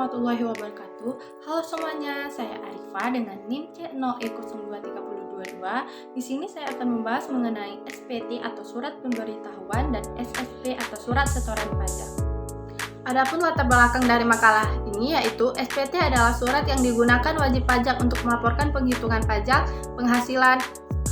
warahmatullahi wabarakatuh. Halo semuanya, saya Arifa dengan NIM C0E02322. Di sini saya akan membahas mengenai SPT atau Surat Pemberitahuan dan SSP atau Surat Setoran Pajak. Adapun latar belakang dari makalah ini yaitu SPT adalah surat yang digunakan wajib pajak untuk melaporkan penghitungan pajak, penghasilan,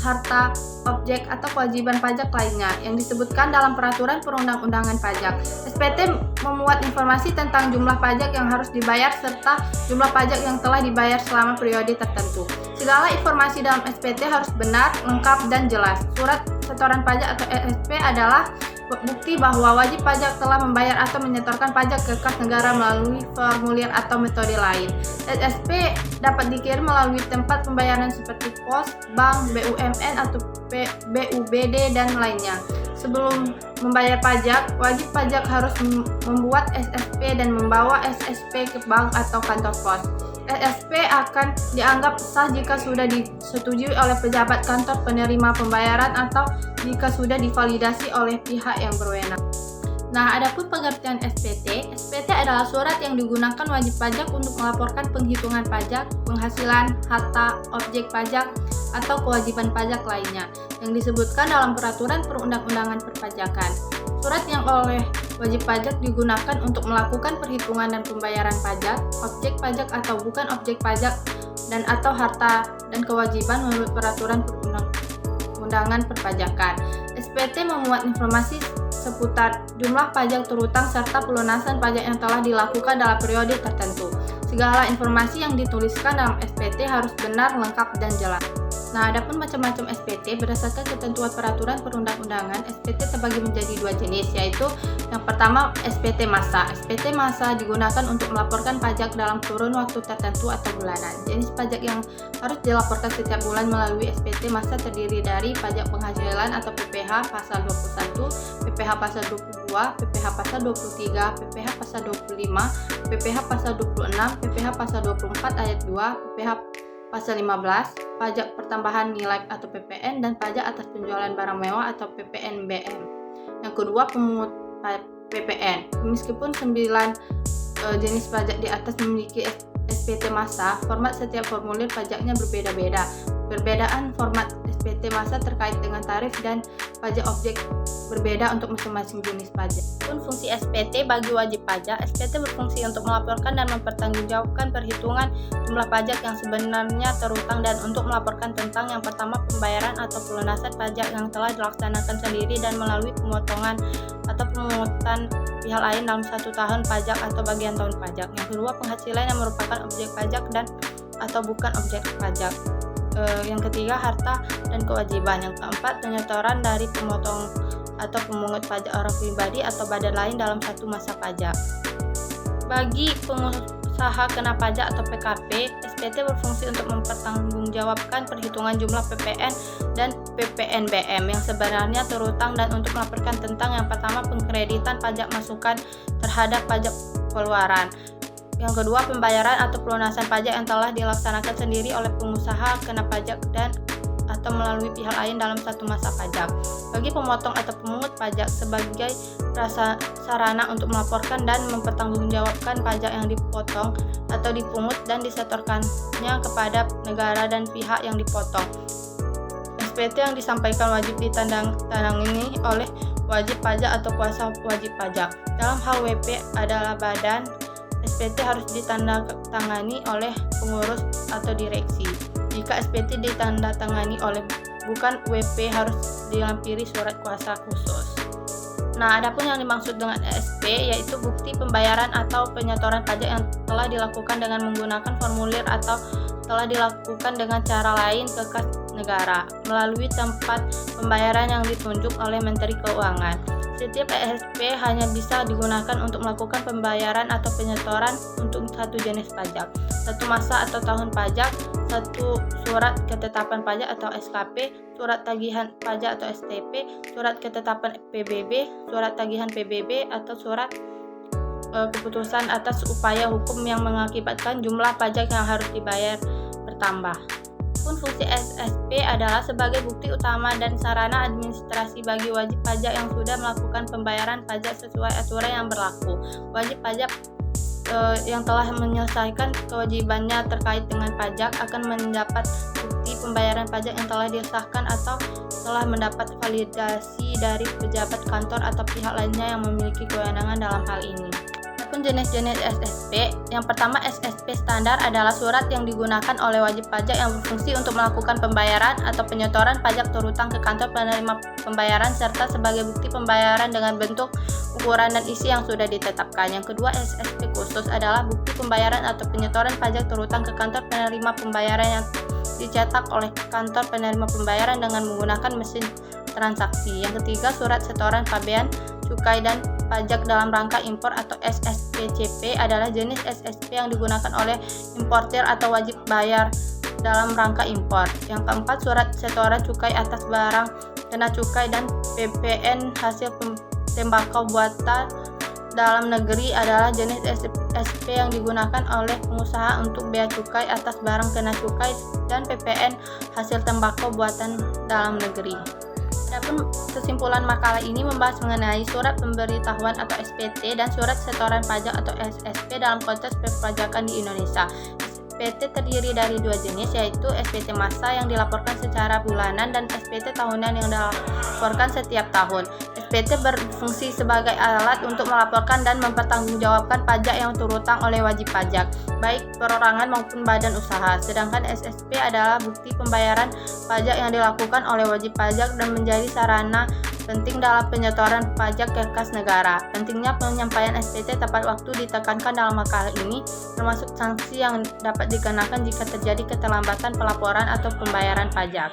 harta, objek, atau kewajiban pajak lainnya yang disebutkan dalam peraturan perundang-undangan pajak. SPT memuat informasi tentang jumlah pajak yang harus dibayar serta jumlah pajak yang telah dibayar selama periode tertentu. Segala informasi dalam SPT harus benar, lengkap, dan jelas. Surat setoran pajak atau SSP adalah bukti bahwa wajib pajak telah membayar atau menyetorkan pajak ke kas negara melalui formulir atau metode lain. SSP dapat dikirim melalui tempat pembayaran seperti pos, bank, BUMN atau BUBD dan lainnya. Sebelum membayar pajak, wajib pajak harus membuat SSP dan membawa SSP ke bank atau kantor pos. SSP akan dianggap sah jika sudah disetujui oleh pejabat kantor penerima pembayaran atau jika sudah divalidasi oleh pihak yang berwenang. Nah, adapun pengertian SPT, SPT adalah surat yang digunakan wajib pajak untuk melaporkan penghitungan pajak, penghasilan, harta, objek pajak, atau kewajiban pajak lainnya yang disebutkan dalam peraturan perundang-undangan perpajakan. Surat yang oleh wajib pajak digunakan untuk melakukan perhitungan dan pembayaran pajak, objek pajak atau bukan objek pajak, dan atau harta dan kewajiban menurut peraturan perundang-undangan perpajakan. SPT memuat informasi seputar jumlah pajak terutang serta pelunasan pajak yang telah dilakukan dalam periode tertentu. Segala informasi yang dituliskan dalam SPT harus benar, lengkap, dan jelas. Nah, adapun macam-macam SPT berdasarkan ketentuan peraturan perundang-undangan, SPT terbagi menjadi dua jenis, yaitu yang pertama SPT masa. SPT masa digunakan untuk melaporkan pajak dalam kurun waktu tertentu atau bulanan. Jenis pajak yang harus dilaporkan setiap bulan melalui SPT masa terdiri dari pajak penghasilan atau PPh pasal 21, PPh pasal 22, PPh pasal 23, PPh pasal 25, PPh pasal 26, PPh pasal 24 ayat 2, PPh pasal 15, pajak pertambahan nilai atau PPN, dan pajak atas penjualan barang mewah atau PPNBM. Yang kedua, pemungut PPN. Meskipun 9 jenis pajak di atas memiliki SPT masa, format setiap formulir pajaknya berbeda-beda. Perbedaan format SPT masa terkait dengan tarif dan pajak objek berbeda untuk masing-masing jenis pajak. Pun fungsi SPT bagi wajib pajak, SPT berfungsi untuk melaporkan dan mempertanggungjawabkan perhitungan jumlah pajak yang sebenarnya terutang dan untuk melaporkan tentang yang pertama pembayaran atau pelunasan pajak yang telah dilaksanakan sendiri dan melalui pemotongan atau pemungutan pihak lain dalam 1 tahun pajak atau bagian tahun pajak. Yang kedua, penghasilan yang merupakan objek pajak dan atau bukan objek pajak. Yang ketiga, harta dan kewajiban. Yang keempat, penyetoran dari pemotong atau pemungut pajak orang pribadi atau badan lain dalam satu masa pajak. Bagi pengusaha kena pajak atau PKP, SPT berfungsi untuk mempertanggungjawabkan perhitungan jumlah PPN dan PPNBM yang sebenarnya terutang dan untuk melaporkan tentang yang pertama pengkreditan pajak masukan terhadap pajak keluaran. Yang kedua, pembayaran atau pelunasan pajak yang telah dilaksanakan sendiri oleh pengusaha kena pajak dan atau melalui pihak lain dalam satu masa pajak. Bagi pemotong atau pemungut pajak sebagai sarana untuk melaporkan dan mempertanggungjawabkan pajak yang dipotong atau dipungut dan disetorkannya kepada negara dan pihak yang dipotong. SPT yang disampaikan wajib ditandangani oleh wajib pajak atau kuasa wajib pajak. Dalam hal WP adalah badan, SPT harus ditandatangani oleh pengurus atau direksi. Jika SPT ditandatangani oleh bukan WP harus dilampiri surat kuasa khusus. Nah, adapun yang dimaksud dengan SP yaitu bukti pembayaran atau penyetoran pajak yang telah dilakukan dengan menggunakan formulir atau telah dilakukan dengan cara lain ke kas negara melalui tempat pembayaran yang ditunjuk oleh Menteri Keuangan. Setiap SPT hanya bisa digunakan untuk melakukan pembayaran atau penyetoran untuk satu jenis pajak, satu masa atau tahun pajak, satu surat ketetapan pajak atau SKP, surat tagihan pajak atau STP, surat ketetapan PBB, surat tagihan PBB, atau surat keputusan atas upaya hukum yang mengakibatkan jumlah pajak yang harus dibayar bertambah. Pun fungsi SSP adalah sebagai bukti utama dan sarana administrasi bagi wajib pajak yang sudah melakukan pembayaran pajak sesuai aturan yang berlaku. Wajib pajak yang telah menyelesaikan kewajibannya terkait dengan pajak akan mendapat bukti pembayaran pajak yang telah disahkan atau telah mendapat validasi dari pejabat kantor atau pihak lainnya yang memiliki kewenangan dalam hal ini. Adapun jenis-jenis SSP, yang pertama SSP standar adalah surat yang digunakan oleh wajib pajak yang berfungsi untuk melakukan pembayaran atau penyetoran pajak terutang ke kantor penerima pembayaran serta sebagai bukti pembayaran dengan bentuk, ukuran, dan isi yang sudah ditetapkan. Yang kedua SSP khusus adalah bukti pembayaran atau penyetoran pajak terutang ke kantor penerima pembayaran yang dicetak oleh kantor penerima pembayaran dengan menggunakan mesin transaksi. Yang ketiga surat setoran pabean cukai dan pajak dalam rangka impor atau SSPCP adalah jenis SSP yang digunakan oleh importir atau wajib bayar dalam rangka impor. Yang keempat surat setoran cukai atas barang kena cukai dan PPN hasil tembakau buatan dalam negeri adalah jenis SSP yang digunakan oleh pengusaha untuk bea cukai atas barang kena cukai dan PPN hasil tembakau buatan dalam negeri. Adapun kesimpulan makalah ini membahas mengenai surat pemberitahuan atau SPT dan surat setoran pajak atau SSP dalam konteks perpajakan di Indonesia. SPT terdiri dari dua jenis, yaitu SPT massa yang dilaporkan secara bulanan dan SPT tahunan yang dilaporkan setiap tahun. SPT berfungsi sebagai alat untuk melaporkan dan mempertanggungjawabkan pajak yang terutang oleh wajib pajak, baik perorangan maupun badan usaha. Sedangkan SSP adalah bukti pembayaran pajak yang dilakukan oleh wajib pajak dan menjadi sarana penting dalam penyetoran pajak ke kas negara. Pentingnya penyampaian SPT tepat waktu ditekankan dalam makalah ini, termasuk sanksi yang dapat dikenakan jika terjadi keterlambatan pelaporan atau pembayaran pajak.